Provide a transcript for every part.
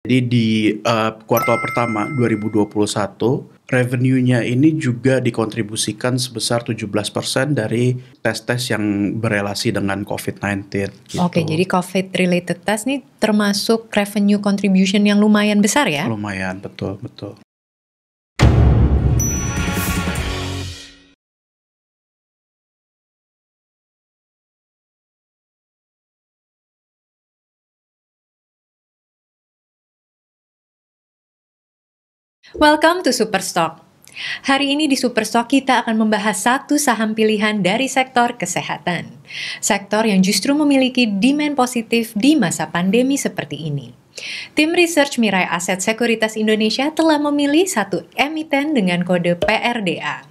Jadi di kuartal pertama 2021, revenue-nya ini juga dikontribusikan sebesar 17% dari tes-tes yang berelasi dengan COVID-19 gitu. Oke, jadi COVID-related test nih termasuk revenue contribution yang lumayan besar ya? Lumayan, betul. Welcome to Superstock. Hari ini di Superstock kita akan membahas satu saham pilihan dari sektor kesehatan. Sektor yang justru memiliki demand positif di masa pandemi seperti ini. Tim Research Mirai Aset Sekuritas Indonesia telah memilih satu emiten dengan kode PRDA.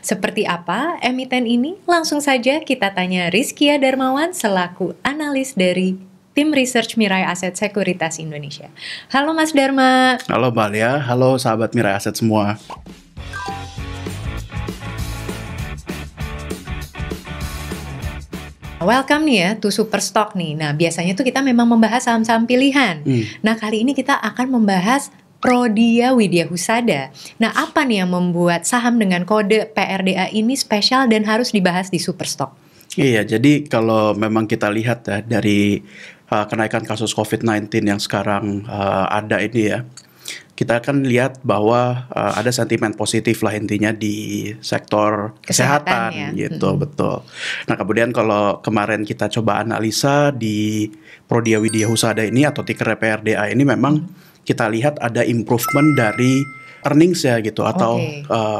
Seperti apa emiten ini? Langsung saja kita tanya Rizkia Darmawan selaku analis dari Tim Research Mirai Aset Sekuritas Indonesia. Halo Mas Dharma. Halo Mbak Lia, halo sahabat Mirai Aset semua. Welcome nih ya to Superstock nih. Nah biasanya tuh kita memang membahas saham-saham pilihan. Nah kali ini kita akan membahas Prodia Widya Husada. Nah apa nih yang membuat saham dengan kode PRDA ini spesial dan harus dibahas di Superstock? Iya, jadi kalau memang kita lihat ya dari kenaikan kasus COVID-19 yang sekarang ada ini ya, kita akan lihat bahwa ada sentimen positif lah intinya di sektor kesehatan ya. gitu, betul. Nah kemudian kalau kemarin kita coba analisa di Prodia Widya Husada ini atau ticker PRDA ini memang kita lihat ada improvement dari earnings ya gitu atau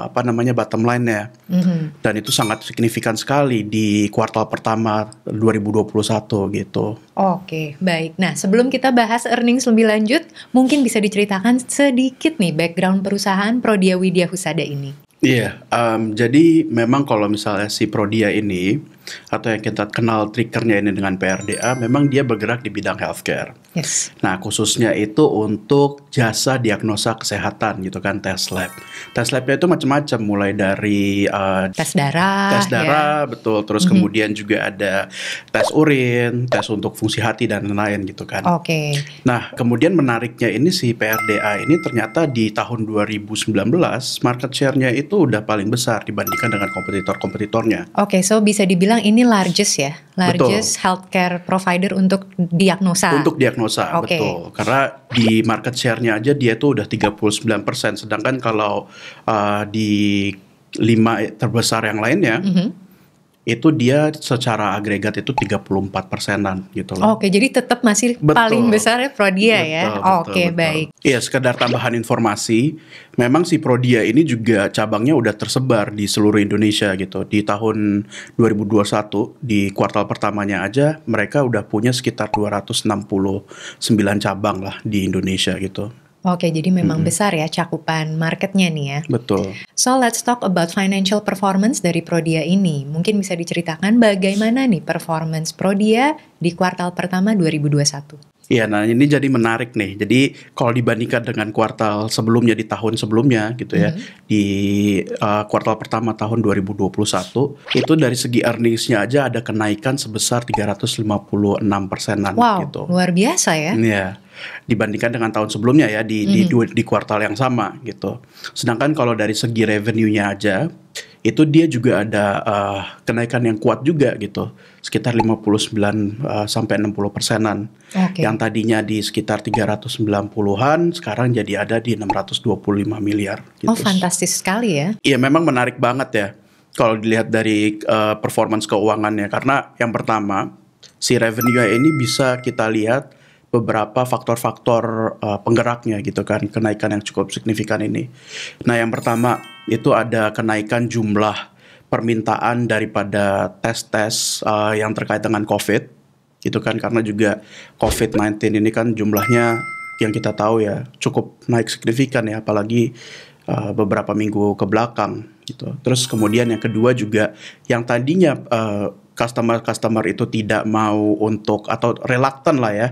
bottom line-nya. Dan itu sangat signifikan sekali di kuartal pertama 2021 gitu. Oke, baik. Nah, sebelum kita bahas earnings lebih lanjut, mungkin bisa diceritakan sedikit nih background perusahaan Prodia Widya Husada ini. Iya, jadi memang kalau misalnya si Prodia ini atau yang kita kenal triggernya ini dengan PRDA, memang dia bergerak di bidang healthcare. Yes. Nah, khususnya itu untuk jasa diagnosa kesehatan gitu kan, tes lab. Tes labnya itu macam-macam, mulai dari tes darah, ya. Betul. Terus kemudian juga ada tes urin, tes untuk fungsi hati dan lain-lain gitu kan. Oke. Nah, kemudian menariknya ini si PRDA ini ternyata di tahun 2019 market share-nya itu udah paling besar dibandingkan dengan kompetitor-kompetitornya. Oke, so bisa dibilang ini largest ya? Largest healthcare provider untuk diagnosa? Untuk diagnosa, betul. Karena di market share-nya aja dia tuh udah 39%. Sedangkan kalau di 5 terbesar yang lainnya, itu dia secara agregat itu 34%-an gitu loh. Oke, jadi tetap masih paling besar ya Prodia ya? Oke, baik. Iya, sekedar tambahan informasi, memang si Prodia ini juga cabangnya udah tersebar di seluruh Indonesia gitu. Di tahun 2021, di kuartal pertamanya aja, mereka udah punya sekitar 269 cabang lah di Indonesia gitu. Oke, jadi memang besar ya cakupan marketnya nih ya. Betul. So let's talk about financial performance dari Prodia ini. Mungkin bisa diceritakan bagaimana nih performance Prodia di kuartal pertama 2021. Iya, nah ini jadi menarik nih. Jadi kalau dibandingkan dengan kuartal sebelumnya di tahun sebelumnya gitu ya, di kuartal pertama tahun 2021, itu dari segi earnings-nya aja ada kenaikan sebesar 356%-an gitu. Wow, luar biasa ya. Iya. Dibandingkan dengan tahun sebelumnya ya di kuartal yang sama gitu. Sedangkan kalau dari segi revenue-nya aja itu dia juga ada kenaikan yang kuat juga gitu, sekitar 59 sampai 60%-an. Yang tadinya di sekitar 390-an sekarang jadi ada di 625 miliar gitu. Oh, fantastis sekali ya. Iya, memang menarik banget ya kalau dilihat dari performance keuangannya, karena yang pertama si revenue-nya ini bisa kita lihat beberapa faktor-faktor penggeraknya gitu kan, kenaikan yang cukup signifikan ini. Nah, yang pertama itu ada kenaikan jumlah permintaan daripada tes-tes yang terkait dengan COVID gitu kan, karena juga COVID-19 ini kan jumlahnya yang kita tahu ya cukup naik signifikan ya, apalagi beberapa minggu ke belakang gitu. Terus kemudian yang kedua juga yang tadinya customer itu tidak mau untuk atau reluctant lah ya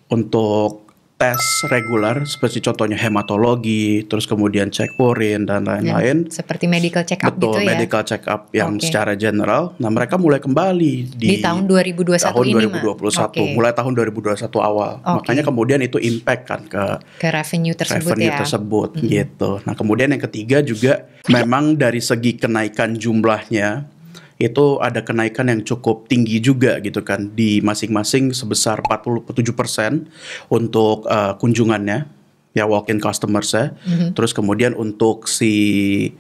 untuk tes reguler seperti contohnya hematologi, terus kemudian cek urin dan lain-lain. Seperti medical check up gitu Betul, ya. medical check up yang Oke. secara general. Nah, mereka mulai kembali Di tahun 2021 tahun ini, 2021, Oke. mulai tahun 2021 awal. Oke. Makanya kemudian itu impact kan ke Ke revenue tersebut revenue ya. tersebut gitu. Nah, kemudian yang ketiga juga memang dari segi kenaikan jumlahnya itu ada kenaikan yang cukup tinggi juga gitu kan di masing-masing sebesar 47% untuk kunjungannya ya walk-in customers ya. Terus kemudian untuk si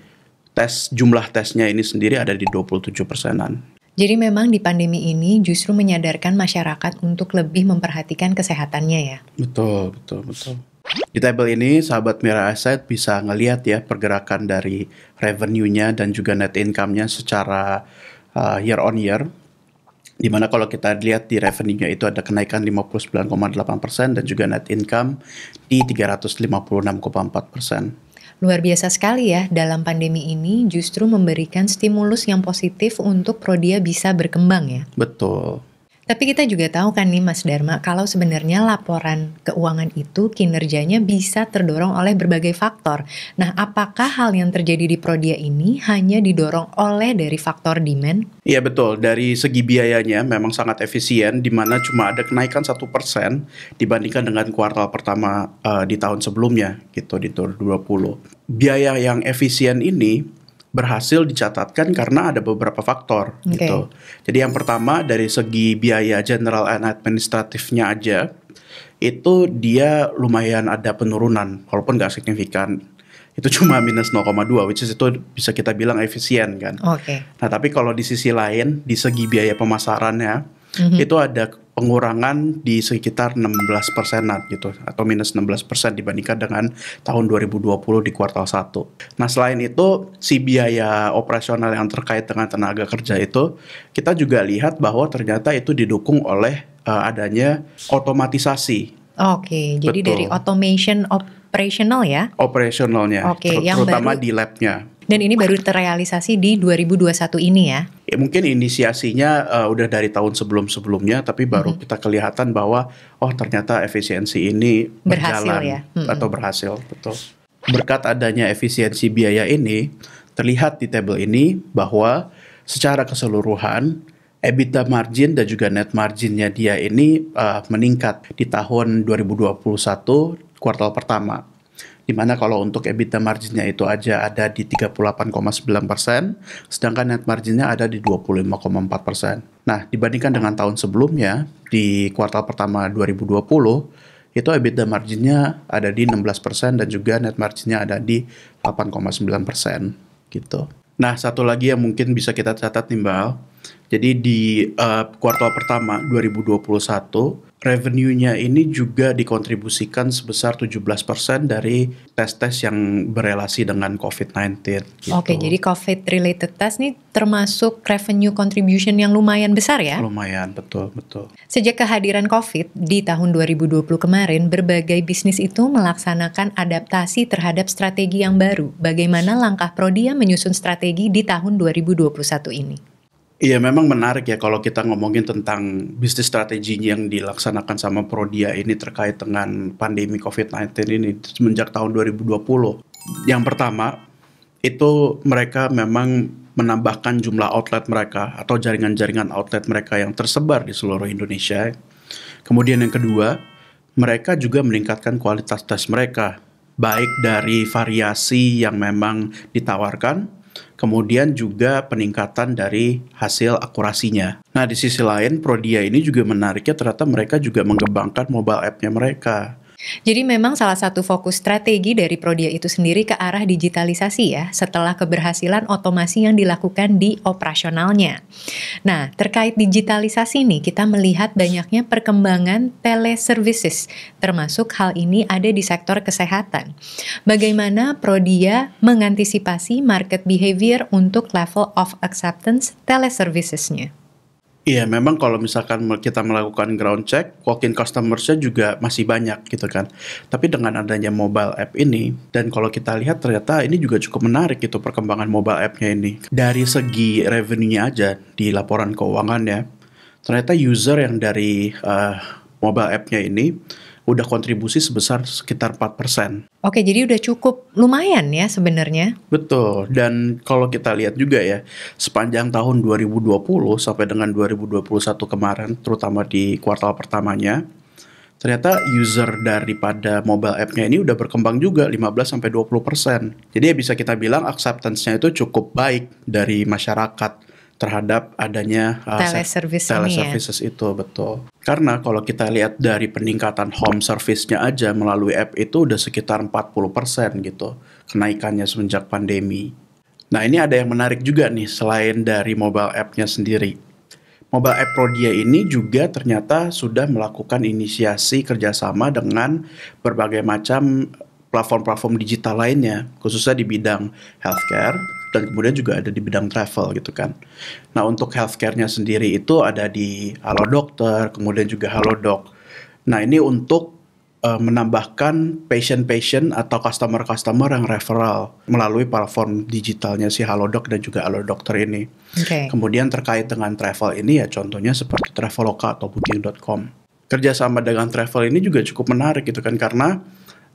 jumlah tesnya ini sendiri ada di 27%-an. Jadi memang di pandemi ini justru menyadarkan masyarakat untuk lebih memperhatikan kesehatannya ya. Betul, betul, betul. Di tabel ini sahabat Mira Asset bisa ngelihat ya pergerakan dari revenue-nya dan juga net income-nya secara year on year. Dimana kalau kita lihat di revenue-nya itu ada kenaikan 59,8% dan juga net income di 356,4%. Luar biasa sekali ya, dalam pandemi ini justru memberikan stimulus yang positif untuk Prodia bisa berkembang ya. Betul. Tapi kita juga tahu kan nih Mas Dharma, kalau sebenarnya laporan keuangan itu kinerjanya bisa terdorong oleh berbagai faktor. Nah, apakah hal yang terjadi di Prodia ini hanya didorong oleh dari faktor demand? Iya betul, dari segi biayanya memang sangat efisien, di mana cuma ada kenaikan 1% dibandingkan dengan kuartal pertama di tahun sebelumnya, gitu di 2020. Biaya yang efisien ini berhasil dicatatkan karena ada beberapa faktor gitu. Jadi yang pertama dari segi biaya general and administratifnya aja, itu dia lumayan ada penurunan, walaupun nggak signifikan. Itu cuma minus 0,2, which is itu bisa kita bilang efisien kan. Oke. Nah, tapi kalau di sisi lain, di segi biaya pemasarannya, itu ada pengurangan di sekitar 16%-an gitu, atau minus 16% dibandingkan dengan tahun 2020 di kuartal 1. Nah, selain itu, si biaya operasional yang terkait dengan tenaga kerja itu, kita juga lihat bahwa ternyata itu didukung oleh adanya otomatisasi. Oke, jadi Betul. dari automation operational ya. Operasionalnya, Oke, yang terutama baru- di labnya. Dan ini baru terrealisasi di 2021 ini ya. Ya, mungkin inisiasinya udah dari tahun sebelum-sebelumnya, tapi baru kita kelihatan bahwa oh ternyata efisiensi ini Berhasil berjalan ya. atau berhasil, betul. Berkat adanya efisiensi biaya ini, terlihat di tabel ini bahwa secara keseluruhan EBITDA margin dan juga net marginnya dia ini meningkat di tahun 2021 kuartal pertama. Dimana kalau untuk EBITDA marginnya itu aja ada di 38,9%, sedangkan net marginnya ada di 25,4%. Nah, dibandingkan dengan tahun sebelumnya, di kuartal pertama 2020, itu EBITDA marginnya ada di 16% dan juga net marginnya ada di 8,9% gitu. Nah, satu lagi yang mungkin bisa kita catat nih Mbak Al. Jadi di kuartal pertama 2021, revenue-nya ini juga dikontribusikan sebesar 17% dari tes-tes yang berelasi dengan COVID-19 gitu. Oke, jadi COVID-related test nih termasuk revenue contribution yang lumayan besar ya? Lumayan, betul, betul. Sejak kehadiran COVID di tahun 2020 kemarin, berbagai bisnis itu melaksanakan adaptasi terhadap strategi yang baru. Bagaimana langkah Prodia menyusun strategi di tahun 2021 ini? Iya, memang menarik ya kalau kita ngomongin tentang bisnis strategi yang dilaksanakan sama Prodia ini terkait dengan pandemi COVID-19 ini semenjak tahun 2020. Yang pertama, itu mereka memang menambahkan jumlah outlet mereka atau jaringan-jaringan outlet mereka yang tersebar di seluruh Indonesia. Kemudian yang kedua, mereka juga meningkatkan kualitas tes mereka, baik dari variasi yang memang ditawarkan, kemudian juga peningkatan dari hasil akurasinya. Nah, di sisi lain, Prodia ini juga menariknya ternyata mereka juga mengembangkan mobile app-nya mereka. Jadi memang salah satu fokus strategi dari Prodia itu sendiri ke arah digitalisasi ya, setelah keberhasilan otomasi yang dilakukan di operasionalnya. Nah, terkait digitalisasi nih, kita melihat banyaknya perkembangan teleservices, termasuk hal ini ada di sektor kesehatan. Bagaimana Prodia mengantisipasi market behavior untuk level of acceptance teleservicesnya? Iya, memang kalau misalkan kita melakukan ground check, walk-in customersnya juga masih banyak gitu kan. Tapi dengan adanya mobile app ini, dan kalau kita lihat ternyata ini juga cukup menarik gitu perkembangan mobile app-nya ini. Dari segi revenue-nya aja di laporan keuangannya, ternyata user yang dari mobile app-nya ini udah kontribusi sebesar sekitar 4%. Oke, jadi udah cukup lumayan ya sebenarnya. Betul, dan kalau kita lihat juga ya, sepanjang tahun 2020 sampai dengan 2021 kemarin, terutama di kuartal pertamanya, ternyata user daripada mobile app-nya ini udah berkembang juga 15-20%. Jadi ya bisa kita bilang acceptance-nya itu cukup baik dari masyarakat terhadap adanya teleservices itu, betul. Karena kalau kita lihat dari peningkatan home service-nya aja melalui app itu udah sekitar 40% gitu kenaikannya semenjak pandemi. Nah, ini ada yang menarik juga nih selain dari mobile app-nya sendiri. Mobile app Prodia ini juga ternyata sudah melakukan inisiasi kerjasama dengan berbagai macam platform-platform digital lainnya, khususnya di bidang healthcare, dan kemudian juga ada di bidang travel gitu kan. Nah, untuk healthcare-nya sendiri itu ada di Halodoc, kemudian juga Halodoc. Nah, ini untuk menambahkan patient-patient atau customer-customer yang referral melalui platform digitalnya si Halodoc dan juga Halodoc ini. Okay. Kemudian terkait dengan travel ini ya contohnya seperti Traveloka atau Booking.com. Kerjasama dengan travel ini juga cukup menarik gitu kan, karena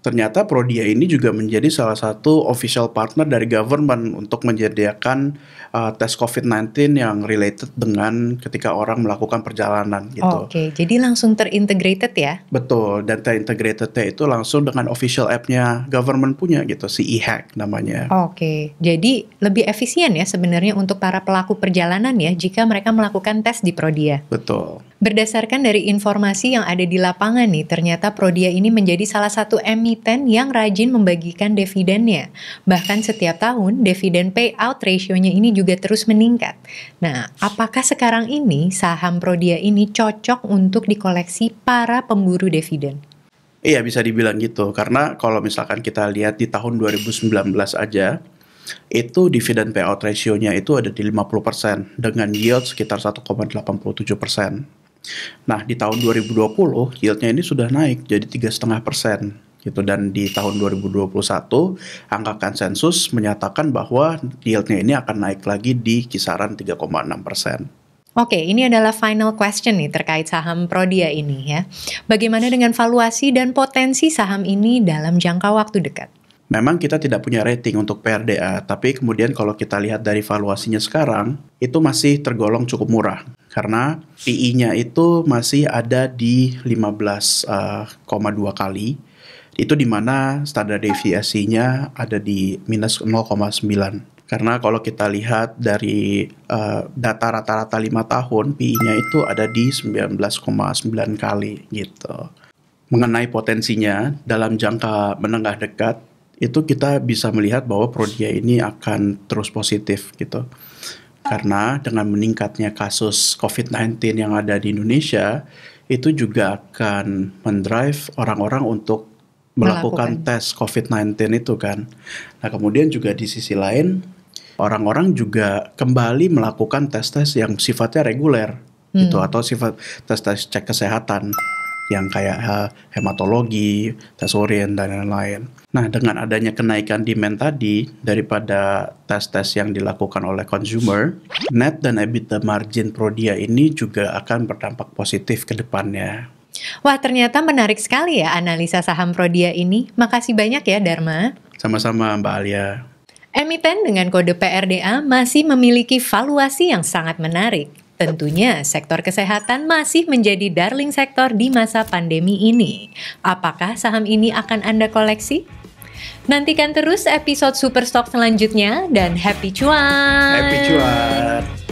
ternyata Prodia ini juga menjadi salah satu official partner dari government untuk menyediakan tes COVID-19 yang related dengan ketika orang melakukan perjalanan gitu. Oke, jadi langsung terintegrated ya? Betul, dan terintegrated-nya itu langsung dengan official app-nya government punya gitu, si eHack namanya. Oke, jadi lebih efisien ya sebenarnya untuk para pelaku perjalanan ya jika mereka melakukan tes di Prodia. Betul. Berdasarkan dari informasi yang ada di lapangan nih, ternyata Prodia ini menjadi salah satu emiten yang rajin membagikan dividennya. Bahkan setiap tahun, dividen payout ratio-nya ini juga terus meningkat. Nah, apakah sekarang ini saham Prodia ini cocok untuk dikoleksi para pemburu dividen? Iya, bisa dibilang gitu. Karena kalau misalkan kita lihat di tahun 2019 aja, itu dividen payout ratio-nya itu ada di 50% dengan yield sekitar 1,87%. Nah, di tahun 2020 yield-nya ini sudah naik jadi 3,5% gitu, dan di tahun 2021 angka konsensus menyatakan bahwa yield-nya ini akan naik lagi di kisaran 3,6%. Oke, ini adalah final question nih terkait saham Prodia ini ya. Bagaimana dengan valuasi dan potensi saham ini dalam jangka waktu dekat? Memang kita tidak punya rating untuk PRDA, tapi kemudian kalau kita lihat dari valuasinya sekarang, itu masih tergolong cukup murah. Karena PI-nya itu masih ada di 15,2 kali. Itu dimana standar deviasinya ada di minus 0,9. Karena kalau kita lihat dari data rata-rata 5 tahun, PI-nya itu ada di 19,9 kali gitu. Mengenai potensinya dalam jangka menengah dekat, itu kita bisa melihat bahwa Prodia ini akan terus positif gitu. Karena dengan meningkatnya kasus COVID-19 yang ada di Indonesia, itu juga akan mendrive orang-orang untuk melakukan tes COVID-19 itu kan. Nah, kemudian juga di sisi lain, orang-orang juga kembali melakukan tes-tes yang sifatnya reguler gitu, atau sifat tes-tes cek kesehatan yang kayak hematologi, tes urin, dan lain-lain. Nah, dengan adanya kenaikan demand tadi daripada tes-tes yang dilakukan oleh consumer, net dan EBITDA margin Prodia ini juga akan berdampak positif ke depannya. Wah, ternyata menarik sekali ya analisa saham Prodia ini. Makasih banyak ya, Dharma. Sama-sama, Mbak Alia. Emiten dengan kode PRDA masih memiliki valuasi yang sangat menarik. Tentunya sektor kesehatan masih menjadi darling sektor di masa pandemi ini. Apakah saham ini akan Anda koleksi? Nantikan terus episode Superstock selanjutnya dan happy cuan! Happy cuan!